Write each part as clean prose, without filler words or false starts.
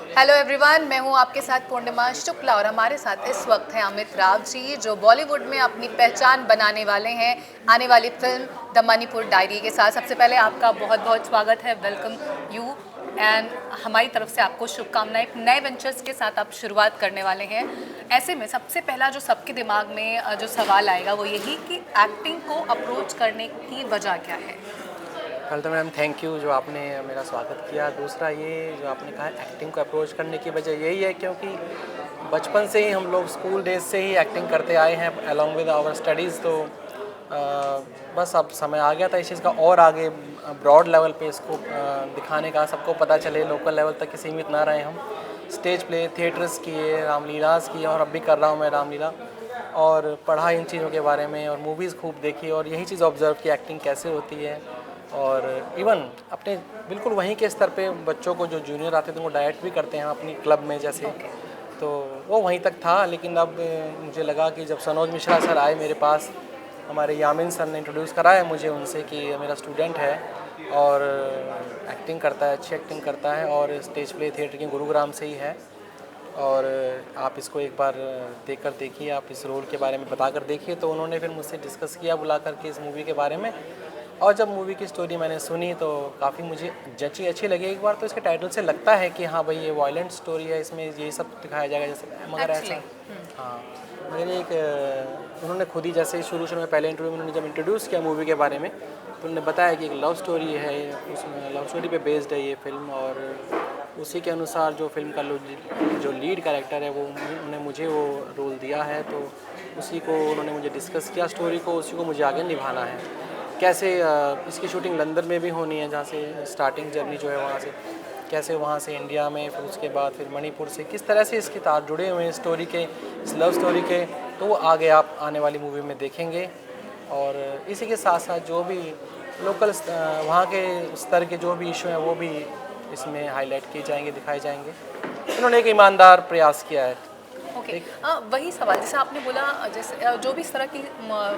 Hello everyone, मैं हूं आपके साथ पूर्णिमा शुक्ला और हमारे साथ इस वक्त हैं अमित राव जी, जो बॉलीवुड में अपनी पहचान बनाने वाले हैं आने वाली फिल्म द मणिपुर डायरी के साथ। सबसे पहले आपका बहुत बहुत स्वागत है, वेलकम यू। एंड हमारी तरफ से आपको शुभकामनाएं। एक नए वेंचर्स के साथ आप शुरुआत करने वाले हैं। ऐसे में सबसे पहला जो सबके दिमाग में जो सवाल आएगा वो यही कि एक्टिंग को अप्रोच करने की वजह क्या है। पहले तो मैम थैंक यू जो आपने मेरा स्वागत किया। दूसरा ये जो आपने कहा एक्टिंग को अप्रोच करने की वजह यही है क्योंकि बचपन से ही हम लोग स्कूल डेज से ही एक्टिंग करते आए हैं अलॉन्ग विद आवर स्टडीज़। तो बस अब समय आ गया था इस चीज़ का और आगे ब्रॉड लेवल पे इसको दिखाने का, सबको पता चले, लोकल लेवल तक ही सीमित ना रहे हम। स्टेज प्ले थिएटर्स किए, रामलीलास किए और अब भी कर रहा हूँ मैं रामलीला, और पढ़ा इन चीज़ों के बारे में और मूवीज़ खूब देखी और यही चीज़ ऑब्ज़र्व की एक्टिंग कैसे होती है। और इवन अपने बिल्कुल वहीं के स्तर पे बच्चों को जो जूनियर आते थे उनको डायरेक्ट भी करते हैं अपनी क्लब में जैसे। तो वो वहीं तक था, लेकिन अब मुझे लगा कि जब सनोज मिश्रा सर आए मेरे पास, हमारे यामिन सर ने इंट्रोड्यूस कराया मुझे उनसे कि मेरा स्टूडेंट है और एक्टिंग करता है, अच्छी एक्टिंग करता है और स्टेज प्ले थिएटर की गुरुग्राम से ही है, और आप इसको एक बार देख कर देखिए, आप इस रोल के बारे में बता कर देखिए। तो उन्होंने फिर मुझसे डिस्कस किया बुला करके इस मूवी के बारे में, और जब मूवी की स्टोरी मैंने सुनी तो काफ़ी मुझे जची अच्छी लगी। एक बार तो इसके टाइटल से लगता है कि हाँ भाई ये वायलेंट स्टोरी है, इसमें ये सब दिखाया जाएगा जैसे, मगर एक्चुअली ऐसा हाँ मैंने एक उन्होंने खुद ही जैसे शुरू शुरू में पहले इंटरव्यू में उन्होंने जब इंट्रोड्यूस किया मूवी के बारे में तो उन्होंने बताया कि एक लव स्टोरी है, उसमें लव स्टोरी पे बेस्ड है ये फिल्म, और उसी के अनुसार जो फिल्म का जो लीड कैरेक्टर है वो उन्होंने मुझे वो रोल दिया है। तो उसी को उन्होंने मुझे डिस्कस किया स्टोरी को, उसी को मुझे आगे निभाना है। कैसे इसकी शूटिंग लंदन में भी होनी है जहाँ से स्टार्टिंग जर्नी जो है वहाँ से, कैसे वहाँ से इंडिया में, फिर उसके बाद फिर मणिपुर से, किस तरह से इसके तार जुड़े हुए हैं स्टोरी के, इस लव स्टोरी के, तो वो आगे आप आने वाली मूवी में देखेंगे। और इसी के साथ साथ जो भी लोकल वहाँ के स्तर के जो भी इशू हैं वो भी इसमें हाईलाइट किए जाएंगे, दिखाए जाएंगे। उन्होंने एक ईमानदार प्रयास किया है। ओके। एक वही सवाल जैसे आपने बोला, जैसे जो भी इस तरह की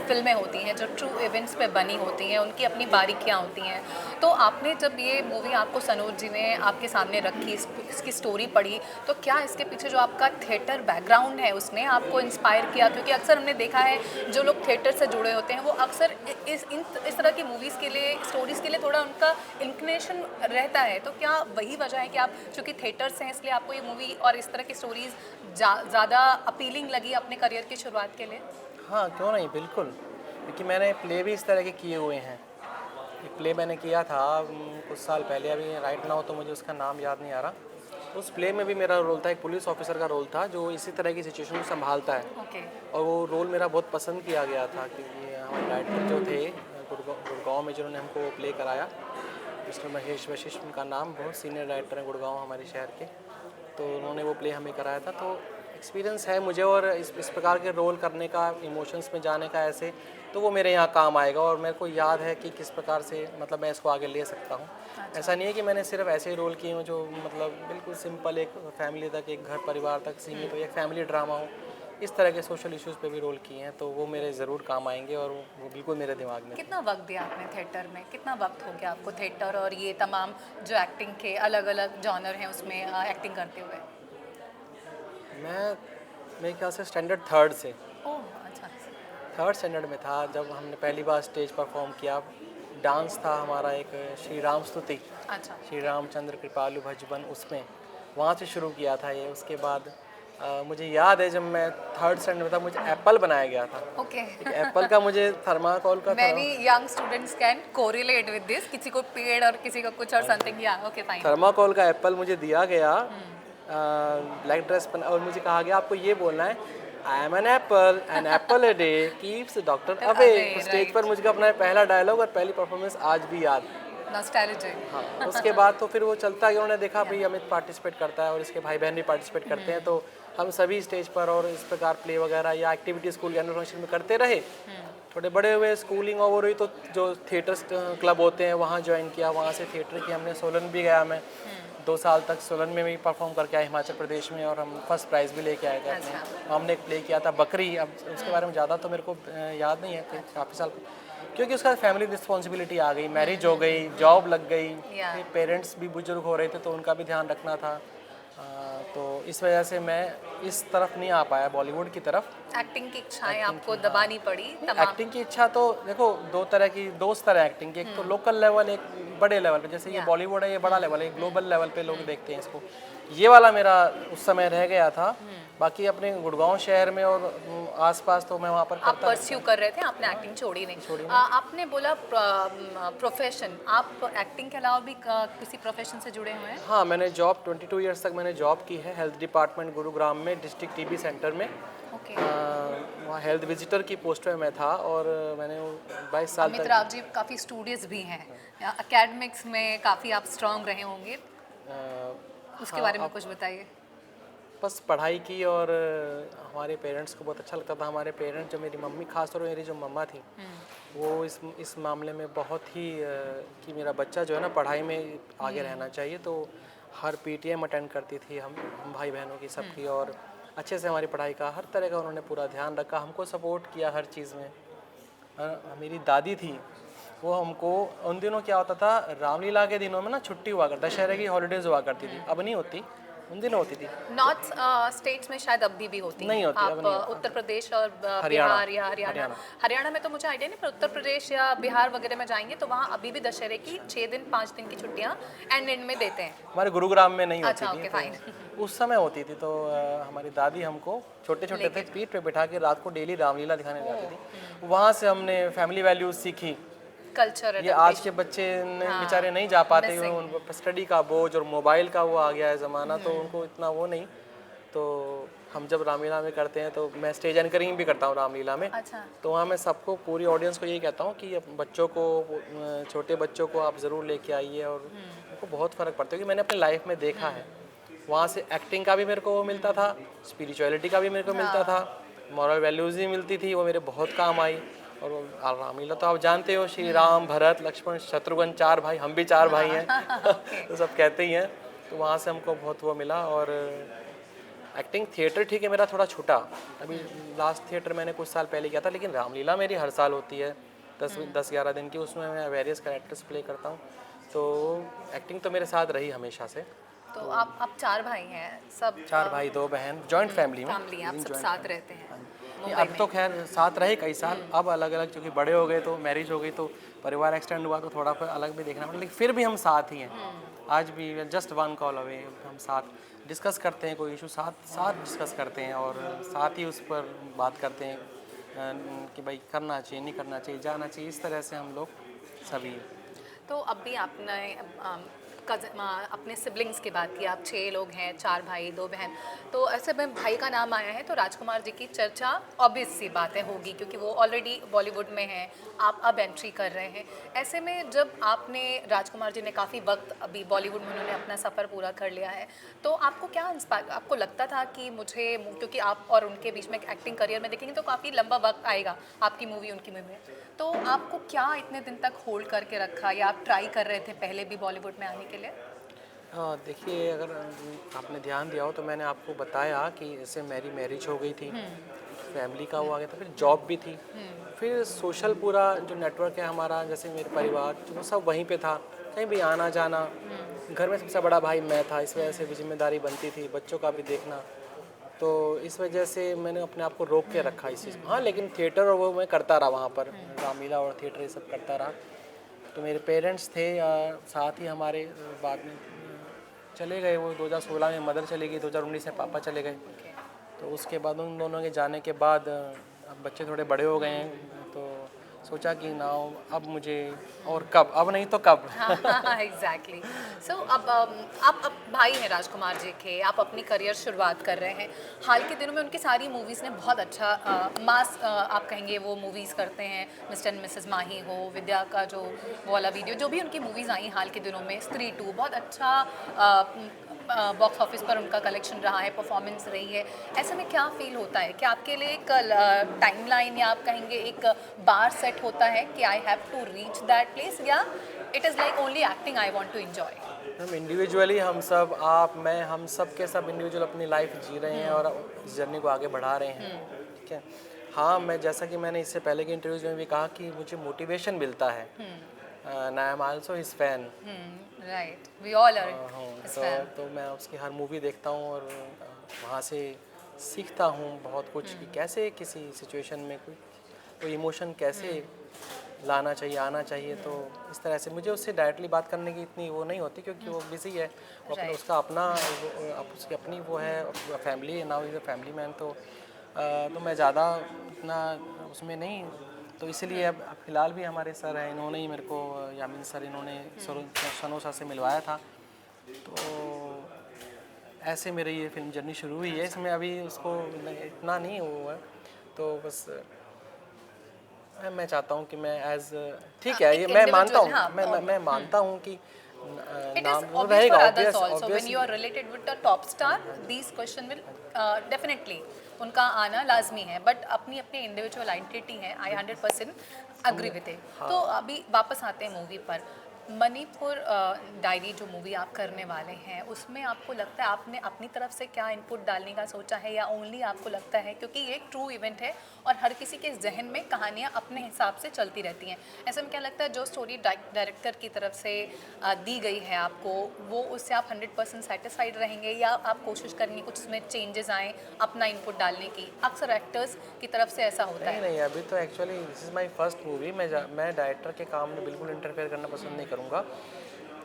फिल्में होती हैं जो ट्रू इवेंट्स पे बनी होती हैं, उनकी अपनी बारीकियाँ होती हैं। तो आपने जब ये मूवी आपको सनोज जी ने आपके सामने रखी, इसकी स्टोरी पढ़ी, तो क्या इसके पीछे जो आपका थिएटर बैकग्राउंड है उसने आपको इंस्पायर किया? क्योंकि अक्सर हमने देखा है जो लोग थिएटर से जुड़े होते हैं वो अक्सर इस तरह की मूवीज़ के लिए, स्टोरीज़ के लिए थोड़ा उनका इंक्लिनेशन रहता है। तो क्या वही वजह है कि आप चूँकि थिएटर से हैं इसलिए आपको ये मूवी और इस तरह की स्टोरीज़ ज़्यादा अपीलिंग लगी अपने करियर की शुरुआत के लिए? हाँ, क्यों नहीं, बिल्कुल, क्योंकि मैंने प्ले भी इस तरह के किए हुए हैं। एक प्ले मैंने किया था कुछ साल पहले, अभी राइट नाउ तो मुझे उसका नाम याद नहीं आ रहा। उस प्ले में भी मेरा रोल था, एक पुलिस ऑफिसर का रोल था जो इसी तरह की सिचुएशन को संभालता है, ओके। और वो रोल मेरा बहुत पसंद किया गया था क्योंकि हमारे डायरेक्टर जो थे गुड़गांव में जिन्होंने हमको प्ले कराया, मिस्टर महेश वशिष्ठ उनका नाम, बहुत सीनियर डायरेक्टर हैं गुड़गांव हमारे शहर के। तो उन्होंने वो प्ले हमें कराया था। तो एक्सपीरियंस है मुझे, और इस प्रकार के रोल करने का, इमोशंस में जाने का ऐसे, तो वो मेरे यहाँ काम आएगा, और मेरे को याद है कि किस प्रकार से मतलब मैं इसको आगे ले सकता हूँ। ऐसा नहीं है कि मैंने सिर्फ ऐसे ही रोल किए हों जो मतलब बिल्कुल सिंपल एक फैमिली तक, एक घर परिवार तक सीमित हो, एक फैमिली ड्रामा हो, इस तरह के सोशल इश्यूज़ पे भी रोल किए हैं, तो वो मेरे ज़रूर काम आएंगे और वो बिल्कुल मेरे दिमाग में थे। कितना वक्त दिया आपने थिएटर में? कितना वक्त हो गया आपको थिएटर और ये तमाम जो एक्टिंग के अलग अलग जॉनर हैं उसमें एक्टिंग करते हुए? मैं मेरे ख्याल से स्टैंडर्ड थर्ड से, ओह अच्छा। थर्ड स्टैंडर्ड में था जब हमने पहली बार स्टेज परफॉर्म किया। डांस था हमारा एक श्री राम स्तुति, अच्छा। श्री रामचंद्र कृपालु भजबन, उसमें वहाँ से शुरू किया था ये। उसके बाद मुझे याद है जब मैं थर्ड स्टैंडर्ड में था मुझे एप्पल बनाया गया था। ओके। एक एप्पल का, मुझे थर्माकोल का many young students can correlate with this, किसी को पेड़ और किसी को कुछ और समथिंग। या ओके फाइन। थर्माकोल का एप्पल मुझे दिया गया, ब्लैक ड्रेस पहना, और मुझे कहा गया आपको ये बोलना है, I am an apple a day keeps doctor away. Stage पर मुझे अपना पहला डायलॉग और पहली परफॉर्मेंस आज भी याद। नॉस्टैल्जिक। हाँ, उसके बाद तो फिर वो चलता गया, उन्होंने देखा भाई अमित पार्टिसिपेट करता है और इसके भाई बहन भी पार्टिसिपेट करते हैं, तो हम सभी स्टेज पर और इस प्रकार प्ले वगैरह या एक्टिविटी स्कूल के एनुअल फंक्शन में करते रहे। थोड़े बड़े हुए, स्कूलिंग ओवर हुई तो जो थिएटर क्लब होते हैं वहाँ ज्वाइन किया, वहाँ से थिएटर की हमने, सोलन भी गया मैं 2 साल तक, सोलन में भी परफॉर्म करके आया हिमाचल प्रदेश में, और हम फर्स्ट प्राइज़ भी लेके आए थे अपने। हमने एक प्ले किया था बकरी, अब उसके बारे में ज़्यादा तो मेरे को याद नहीं है, काफ़ी साल, क्योंकि उसका फैमिली रिस्पॉन्सिबिलिटी आ गई, मैरिज हो गई, जॉब लग गई, या पेरेंट्स भी बुजुर्ग हो रहे थे तो उनका भी ध्यान रखना था। तो इस वजह से मैं इस तरफ नहीं आ पाया बॉलीवुड की तरफ। एक्टिंग की इच्छाएं एक्टिंग आपको की, दबानी पड़ी तमाम। एक्टिंग की इच्छा तो देखो दो तरह की, दो स्तर है एक्टिंग की, एक तो लोकल लेवल, एक बड़े लेवल पे। जैसे ये या बॉलीवुड है, ये बड़ा लेवल है, ग्लोबल लेवल पे लोग देखते हैं इसको। ये वाला मेरा उस समय रह गया था। बाकी अपने गुड़गांव शहर में और आसपास तो मैं वहाँ पर आप करता परस्यू कर रहे थे, आपने एक्टिंग छोड़ी नहीं। आपने बोला प्रोफेशन, आप एक्टिंग के अलावा भी किसी प्रोफेशन से जुड़े हुए हैं? हाँ, मैंने जॉब 22 ईयर्स तक मैंने जॉब की है हेल्थ डिपार्टमेंट गुरुग्राम में, डिस्ट्रिक्ट टीबी सेंटर में। ओके। वहाँ हेल्थ विजिटर की पोस्ट पे मैं था और मैंने 22 साल अमित तक राव जी काफ़ी स्टूडियस भी हैं, एकेडमिक्स में काफ़ी आप स्ट्रांग रहे होंगे, उसके हाँ, बारे में कुछ बताइए। बस पढ़ाई की और हमारे पेरेंट्स को बहुत अच्छा लगता था। हमारे पेरेंट्स, जो मेरी मम्मी, खासतौर पर मेरी जो मम्मा थी, वो इस मामले में बहुत ही कि मेरा बच्चा जो है ना पढ़ाई में आगे रहना चाहिए, तो हर पीटीएम अटेंड करती थी हम भाई बहनों की सबकी, और अच्छे से हमारी पढ़ाई का हर तरह का उन्होंने पूरा ध्यान रखा, हमको सपोर्ट किया हर चीज़ में। मेरी दादी थी, वो हमको उन दिनों क्या होता था, रामलीला के दिनों में ना छुट्टी हुआ करता, दशहरे की हॉलीडेज हुआ करती थी, अब नहीं होती, उन दिनों होती थी। नॉर्थ स्टेट्स में शायद अब भी होती नहीं हैं। होती, अब आप नहीं होती। उत्तर प्रदेश और हरियाणा, बिहार या हरियाणा। हरियाणा में तो मुझे आइडिया नहीं, पर उत्तर प्रदेश या बिहार वगैरह में जाएंगे तो वहाँ अभी भी दशहरे की 6 दिन 5 दिन की छुट्टियाँ एंड में देते हैं। हमारे गुरुग्राम में नहीं होती अच्छा, थी, ओके, तो फाइन। उस समय होती थी। तो हमारी दादी हमको छोटे छोटे थे, पीठ पे बिठा के रात को डेली रामलीला दिखाने जाती थी। वहाँ से हमने फैमिली वैल्यूज सीखी। कल्चर ये आज के बच्चे बेचारे नहीं जा पाते, उनको स्टडी का बोझ और मोबाइल का वो आ गया है ज़माना, तो उनको इतना वो नहीं। तो हम जब रामलीला में करते हैं, तो मैं स्टेज एंकरिंग भी करता हूँ रामलीला में। अच्छा। तो वहाँ मैं सबको, पूरी ऑडियंस को यही कहता हूँ कि बच्चों को, छोटे बच्चों को आप ज़रूर लेके आइए, और उनको बहुत फ़र्क पड़ता है, क्योंकि मैंने अपनी लाइफ में देखा है। वहाँ से एक्टिंग का भी मेरे को मिलता था, स्पिरिचुअलिटी का भी मेरे को मिलता था, मॉरल वैल्यूज़ भी मिलती थी, वो मेरे बहुत काम आई। और रामलीला तो आप जानते हो, श्री राम, भरत, लक्ष्मण, शत्रुघ्न, 4 भाई, हम भी 4 भाई हैं। तो सब कहते ही हैं। तो वहाँ से हमको बहुत वो मिला। और एक्टिंग थिएटर ठीक है मेरा थोड़ा छूटा, अभी लास्ट थिएटर मैंने कुछ साल पहले किया था, लेकिन रामलीला मेरी हर साल होती है 10-11 दिन की, उसमें मैं वेरियस कैरेक्टर्स प्ले करता हूँ। तो एक्टिंग तो मेरे साथ रही हमेशा से। तो आप 4 भाई हैं, सब 4 भाई 2 बहन, जॉइंट फैमिली में। फैमिली, आप सब साथ रहते हैं नहीं, अब तो खैर साथ रहे कई साल, अब अलग अलग, क्योंकि बड़े हो गए तो मैरिज हो गई, तो परिवार एक्सटेंड हुआ, तो थोड़ा फिर अलग भी देखना पड़ा, लेकिन फिर भी हम साथ ही हैं। आज भी जस्ट 1 कॉल अवे हम साथ डिस्कस करते हैं, कोई इशू साथ साथ डिस्कस करते हैं, और साथ ही उस पर बात करते हैं कि भाई करना चाहिए, नहीं करना चाहिए, जाना चाहिए, इस तरह से हम लोग सभी। तो अब भी आपने अपने सिबलिंग्स की बात की, आप 6 लोग हैं, 4 भाई 2 बहन, तो ऐसे में भाई का नाम आया है तो राजकुमार जी की चर्चा ऑब्वियस सी बातें होगी, क्योंकि वो ऑलरेडी बॉलीवुड में हैं, आप अब एंट्री कर रहे हैं। ऐसे में जब आपने, राजकुमार जी ने काफ़ी वक्त अभी बॉलीवुड में उन्होंने अपना सफ़र पूरा कर लिया है, तो आपको क्या इंस्पायर, आपको लगता था कि मुझे, क्योंकि आप और उनके बीच में एक्टिंग करियर में देखेंगे तो काफ़ी लंबा वक्त आएगा, आपकी मूवी उनकी मूवी, तो आपको क्या इतने दिन तक होल्ड करके रखा, या आप ट्राई कर रहे थे पहले भी बॉलीवुड में आने के लिए? हाँ, देखिए, अगर आपने ध्यान दिया हो तो मैंने आपको बताया कि जैसे मेरी मैरिज हो गई थी, फैमिली का वो आ गया था, फिर जॉब भी थी, फिर सोशल पूरा जो नेटवर्क है हमारा, जैसे मेरे परिवार वो सब वहीं पे था, कहीं भी आना जाना। घर में सबसे बड़ा भाई मैं था, इस वजह से भी जिम्मेदारी बनती थी, बच्चों का भी देखना, तो इस वजह से मैंने अपने आप को रोक के रखा इस चीज़। हाँ, लेकिन थिएटर और वो मैं करता रहा, वहाँ पर रामलीला और थिएटर ये सब करता रहा। तो मेरे पेरेंट्स थे साथ ही हमारे, बाद में चले गए वो 2016 में मदर चली गई, 2019 में पापा चले गए। तो उसके बाद उन दोनों के जाने के बाद अब बच्चे थोड़े बड़े हो गए हैं, तो सोचा कि ना अब मुझे, और कब, अब नहीं तो कब। एग्जैक्टली। सो अब आप भाई हैं राजकुमार जी के, आप अपनी करियर शुरुआत कर रहे हैं, हाल के दिनों में उनकी सारी मूवीज़ ने बहुत अच्छा मास, आप कहेंगे वो मूवीज़ करते हैं, मिस्टर एंड मिसेस माही हो, विद्या का जो वो वाला वीडियो, जो भी उनकी मूवीज़ आई हाल के दिनों में, स्त्री 2 बहुत अच्छा बॉक्स ऑफिस पर उनका कलेक्शन रहा है, परफॉर्मेंस रही है। ऐसे में क्या फील होता है कि आपके लिए एक टाइमलाइन, या आप कहेंगे एक बार सेट होता है कि I have to reach that place, या it is like only acting I want to enjoy? हम इंडिविजुअली, हम सब, आप, मैं, हम सब के सब इंडिविजुअल अपनी लाइफ जी रहे हैं और इस जर्नी को आगे बढ़ा रहे हैं, ठीक है। हाँ, मैं, जैसा कि मैंने इससे पहले के इंटरव्यूज़ में भी कहा कि मुझे मोटिवेशन मिलता है and I am also his fan. Right, we all are तो मैं उसकी हर मूवी देखता हूँ और वहाँ से सीखता हूँ बहुत कुछ कि कैसे किसी सिचुएशन में कोई इमोशन कैसे लाना चाहिए, आना चाहिए। तो इस तरह से मुझे उससे डायरेक्टली बात करने की इतनी वो नहीं होती क्योंकि वो बिज़ी है, वो अपना राइट। उसका अपना उसकी अपनी वो है, फैमिली है, now is a family man. तो मैं ज़्यादा इतना उसमें नहीं, तो इसीलिए अब फ़िलहाल भी हमारे सर हैं, इन्होंने ही मेरे को, यामीन सर, इन्होंने सनू सर से मिलवाया था। तो ऐसे मेरी ये फिल्म जर्नी शुरू हुई है। इसमें अभी उसको इतना नहीं हुआ है, तो बस मैं चाहता हूँ कि मैं ठीक है, एक ये मैं मानता इंडिविजुअल, हूँ, हाँ, मैं मानता हूँ कि it is नाम वो obvious for रहेगा, others also. When you obviously. are related with a top star, these question will definitely उनका आना लाजमी है, बट अपनी अपनी इंडिविजुअल आइडेंटिटी है। आई 100% अग्री विद इट। तो अभी वापस आते हैं मूवी पर। मणिपुर डायरी जो मूवी आप करने वाले हैं, उसमें आपको लगता है आपने अपनी तरफ से क्या इनपुट डालने का सोचा है, या ओनली आपको लगता है क्योंकि ये एक ट्रू इवेंट है और हर किसी के जहन में कहानियाँ अपने हिसाब से चलती रहती हैं, ऐसे में क्या लगता है जो स्टोरी डायरेक्टर की तरफ से दी गई है आपको, वो उससे आप 100% सेटिस्फाइड रहेंगे, या आप कोशिश करेंगे कुछ उसमें चेंजेस आएँ अपना इनपुट डालने की? अक्सर एक्टर्स की तरफ से ऐसा होता नहीं है। नहीं, अभी तो actually this is my first movie. मैं डायरेक्टर के काम में बिल्कुल इंटरफेयर करना पसंद नहीं करूँगा।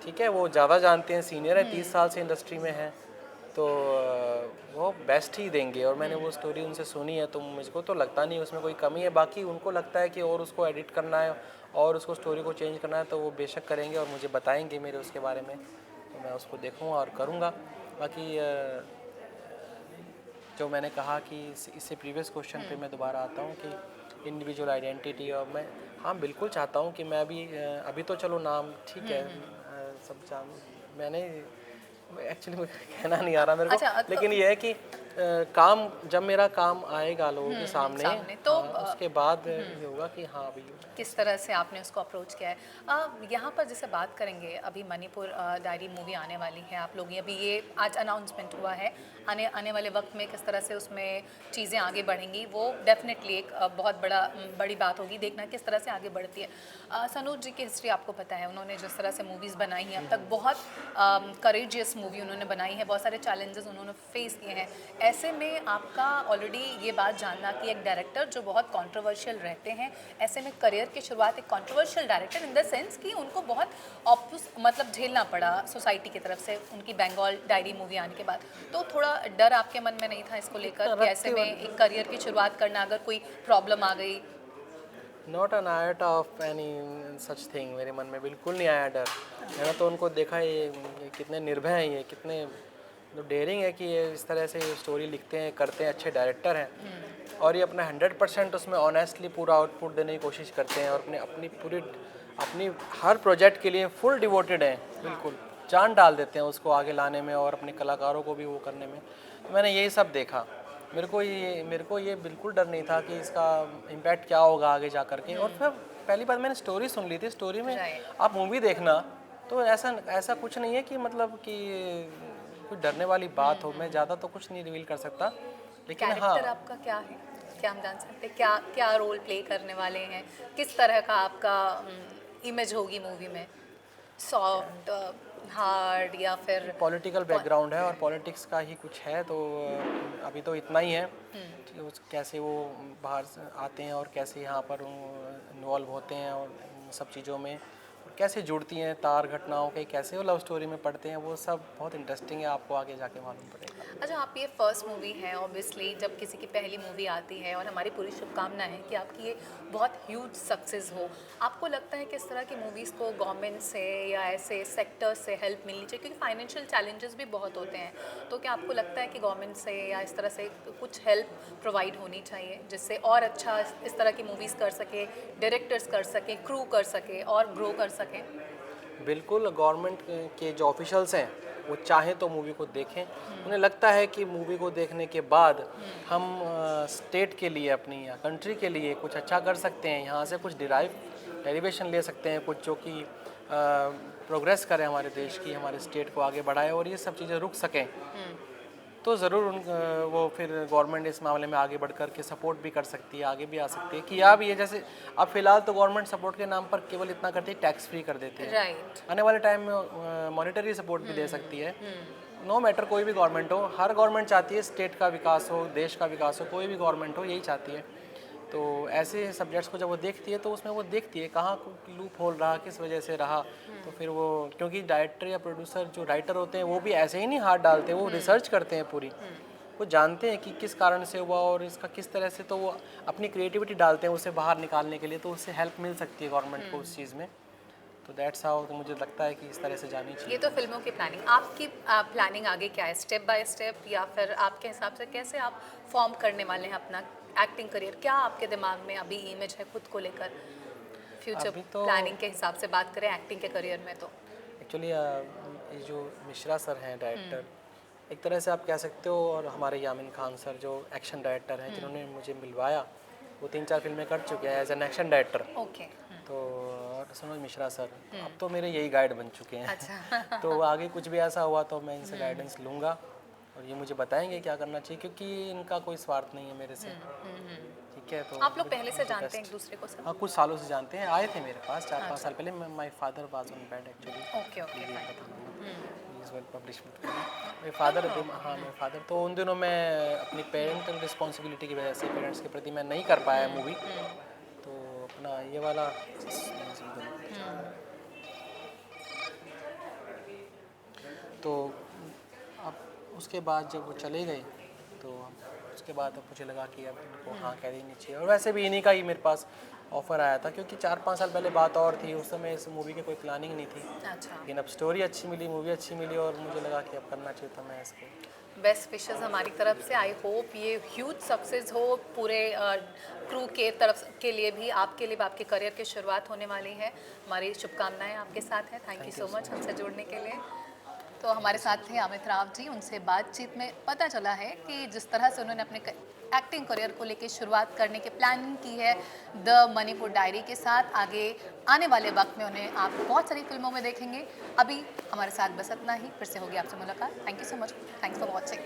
ठीक है, वो ज़्यादा जानते हैं, सीनियर है, 30 साल से इंडस्ट्री में है, तो वो बेस्ट ही देंगे। और मैंने वो स्टोरी उनसे सुनी है, तो मुझको तो लगता नहीं उसमें कोई कमी है। बाकी उनको लगता है कि और उसको एडिट करना है और उसको स्टोरी को चेंज करना है, तो वो बेशक करेंगे और मुझे बताएंगे मेरे उसके बारे में, तो मैं उसको देखूँगा और करूँगा। बाकी जो मैंने कहा कि इससे प्रीवियस क्वेश्चन पे मैं दोबारा आता हूँ कि इंडिविजुअल आइडेंटिटी, और मैं हाँ बिल्कुल चाहता हूँ कि मैं अभी तो चलो नाम ठीक है, सब जान मैंने एक्चुअली मुझे कहना नहीं आ रहा मेरे को, अच्छा, तो लेकिन ये है कि काम जब मेरा काम आएगा लोगों के सामने, सामने तो उसके बाद ये होगा कि हाँ भाई। किस तरह से आपने उसको अप्रोच किया है। यहाँ पर जैसे बात करेंगे, अभी मणिपुर डायरी मूवी आने वाली है, आप लोग अभी ये आज अनाउंसमेंट हुआ है, आने आने वाले वक्त में किस तरह से उसमें चीज़ें आगे बढ़ेंगी, वो डेफिनेटली एक बहुत बड़ी बात होगी, देखना किस तरह से आगे बढ़ती है। सनोज जी की हिस्ट्री आपको पता है, उन्होंने जिस तरह से मूवीज़ बनाई हैं अब तक, बहुत करेजियस मूवी उन्होंने बनाई है, बहुत सारे चैलेंजेस उन्होंने फेस किए हैं। ऐसे में आपका ऑलरेडी ये बात जानना कि एक डायरेक्टर जो बहुत कंट्रोवर्शियल रहते हैं, ऐसे में करियर की शुरुआत एक controversial director in the sense कि उनको बहुत मतलब झेलना पड़ा सोसाइटी की तरफ से उनकी बंगाल डायरी मूवी आने के बाद, तो थोड़ा डर आपके मन में नहीं था इसको लेकर कि ऐसे में एक करियर की शुरुआत करना, अगर कोई प्रॉब्लम आ गई? Not an iota of any such thing, मेरे मन में बिल्कुल नहीं आया डर। मैंने तो उनको देखा, ये कितने निर्भय हैं, ये कितने डेयरिंग है कि ये इस तरह से स्टोरी लिखते हैं, करते हैं, अच्छे डायरेक्टर हैं, और ये अपना 100% उसमें ऑनेस्टली पूरा आउटपुट देने की कोशिश करते हैं, और अपनी हर प्रोजेक्ट के लिए फुल डिवोटेड हैं, बिल्कुल जान डाल देते हैं उसको आगे लाने में और अपने कलाकारों को भी वो करने में। तो मैंने यही सब देखा। मेरे को ये बिल्कुल डर नहीं था कि इसका इम्पैक्ट क्या होगा आगे जा कर के। और फिर पहली बार मैंने स्टोरी सुन ली थी, स्टोरी में आप मूवी देखना तो ऐसा कुछ नहीं है कि मतलब कि कुछ डरने वाली बात हो। मैं ज़्यादा तो कुछ नहीं रिवील कर सकता, लेकिन हाँ, कैरेक्टर आपका क्या है, क्या हम जान सकते हैं, क्या क्या रोल प्ले करने वाले हैं, किस तरह का आपका इमेज होगी मूवी में? सॉफ्ट, हार्ड, या फिर पॉलिटिकल बैकग्राउंड है और पॉलिटिक्स का ही कुछ है, तो अभी तो इतना ही है कि कैसे वो बाहर से आते हैं और कैसे यहाँ पर इन्वॉल्व होते हैं और इन सब चीज़ों में, और कैसे जुड़ती हैं तार घटनाओं के, कैसे वो लव स्टोरी में पढ़ते हैं, वो सब बहुत इंटरेस्टिंग है, आपको आगे जाके मालूम पड़ेगा। अच्छा, आप ये फर्स्ट मूवी है, ऑब्वियसली जब किसी की पहली मूवी आती है, और हमारी पूरी शुभकामना है कि आपकी ये बहुत ह्यूज सक्सेस हो। आपको लगता है कि इस तरह की मूवीज़ को गवर्नमेंट से या ऐसे सेक्टर से हेल्प मिलनी चाहिए, क्योंकि फाइनेंशियल चैलेंजेस भी बहुत होते हैं, तो क्या आपको लगता है कि गवर्नमेंट से या इस तरह से कुछ हेल्प प्रोवाइड होनी चाहिए जिससे और अच्छा इस तरह की मूवीज़ कर सके, डायरेक्टर्स कर सके, क्रू कर सके और ग्रो कर सकें? बिल्कुल, गवर्नमेंट के जो ऑफिशियल्स हैं वो चाहें तो मूवी को देखें। उन्हें लगता है कि मूवी को देखने के बाद हम स्टेट के लिए, अपनी या कंट्री के लिए कुछ अच्छा कर सकते हैं, यहाँ से कुछ डेरिवेशन ले सकते हैं, कुछ जो कि प्रोग्रेस करें हमारे देश की, हमारे स्टेट को आगे बढ़ाए और ये सब चीज़ें रुक सकें। तो ज़रूर वो फिर गवर्नमेंट इस मामले में आगे बढ़ कर के सपोर्ट भी कर सकती है, आगे भी आ सकती है, किया भी है। जैसे अब फिलहाल तो गवर्नमेंट सपोर्ट के नाम पर केवल इतना करती है, टैक्स फ्री कर देती है। राइट। आने वाले टाइम में मॉनेटरी सपोर्ट भी दे सकती है। नो मैटर कोई भी गवर्नमेंट हो, हर गवर्नमेंट चाहती है स्टेट का विकास हो, देश का विकास हो, कोई भी गवर्नमेंट हो यही चाहती है। तो ऐसे सब्जेक्ट्स को जब वो देखती है तो उसमें वो देखती है कहाँ लूप होल रहा, किस वजह से रहा। तो फिर वो, क्योंकि डायरेक्टर या प्रोड्यूसर जो राइटर होते हैं वो भी ऐसे ही नहीं हाथ डालते, वो रिसर्च करते हैं पूरी। वो जानते हैं कि किस कारण से हुआ और इसका किस तरह से, तो वो अपनी क्रिएटिविटी डालते हैं उसे बाहर निकालने के लिए, तो उससे हेल्प मिल सकती है गवर्नमेंट को उस चीज़ में। तो दैट्स हाउ, तो मुझे लगता है कि इस तरह से जानी चाहिए। ये तो फिल्मों की प्लानिंग, आपकी प्लानिंग आगे क्या है, स्टेप बाय स्टेप, या फिर आपके हिसाब से कैसे आप फॉर्म करने वाले हैं अपना एक्टिंग करियर? क्या आपके दिमाग में अभी इमेज है खुद को लेकर, फ्यूचर अभी तो प्लानिंग के हिसाब से बात करें एक्टिंग के करियर में तो? एक्चुअली ये जो मिश्रा सर हैं डायरेक्टर, एक तरह से आप कह सकते हो, और हमारे यामिन खान सर जो एक्शन डायरेक्टर हैं जिन्होंने मुझे मिलवाया, वो 3-4 फिल्में कर चुके हैं as an action director. Okay. तो और सनोज मिश्रा सर अब तो मेरे यही गाइड बन चुके हैं। अच्छा। तो आगे कुछ भी ऐसा हुआ तो मैं इनसे गाइडेंस लूँगा और ये मुझे बताएंगे क्या करना चाहिए, क्योंकि इनका कोई स्वार्थ नहीं है मेरे से। ठीक है, तो आप लोग पहले से जानते हैं एक दूसरे को सर? हाँ, कुछ सालों से जानते हैं, आए थे मेरे पास 4-5 साल पहले। My father was on bed actually. Okay okay fine. मेरे फादर, हाँ मेरे फादर, तो उन दिनों मैं अपनी पेरेंटल रिस्पॉन्सिबिलिटी की वजह से पेरेंट्स के प्रति मैं नहीं कर पाया मूवी, तो अपना ये वाला तो अब उसके बाद जब वो चले गए तो उसके बाद अब मुझे लगा कि अब इनको हाँ कह देनी चाहिए। और वैसे भी इन्हीं का ही मेरे पास ऑफ़र आया था, क्योंकि 4-5 साल पहले बात और थी, उस समय इस मूवी की कोई प्लानिंग नहीं थी। अच्छा। लेकिन अब स्टोरी अच्छी मिली, मूवी अच्छी मिली और मुझे लगा कि अब करना चाहिए था मैं इसको। बेस्ट विशेस हमारी तरफ से। आई होप ये ह्यूज सक्सेस हो पूरे क्रू के तरफ के लिए भी, आपके लिए भी, आपके करियर की शुरुआत होने वाली है। हमारी शुभकामनाएं आपके साथ हैं। थैंक यू सो मच हमसे जुड़ने के लिए। तो हमारे साथ थे अमित राव जी। उनसे बातचीत में पता चला है कि जिस तरह से उन्होंने अपने एक्टिंग करियर को लेकर शुरुआत करने की प्लानिंग की है द मणिपुर डायरी के साथ, आगे आने वाले वक्त में उन्हें आप बहुत सारी फिल्मों में देखेंगे। अभी हमारे साथ बस इतना ही, फिर से होगी आपसे मुलाकात। Thank you so much, thanks for watching.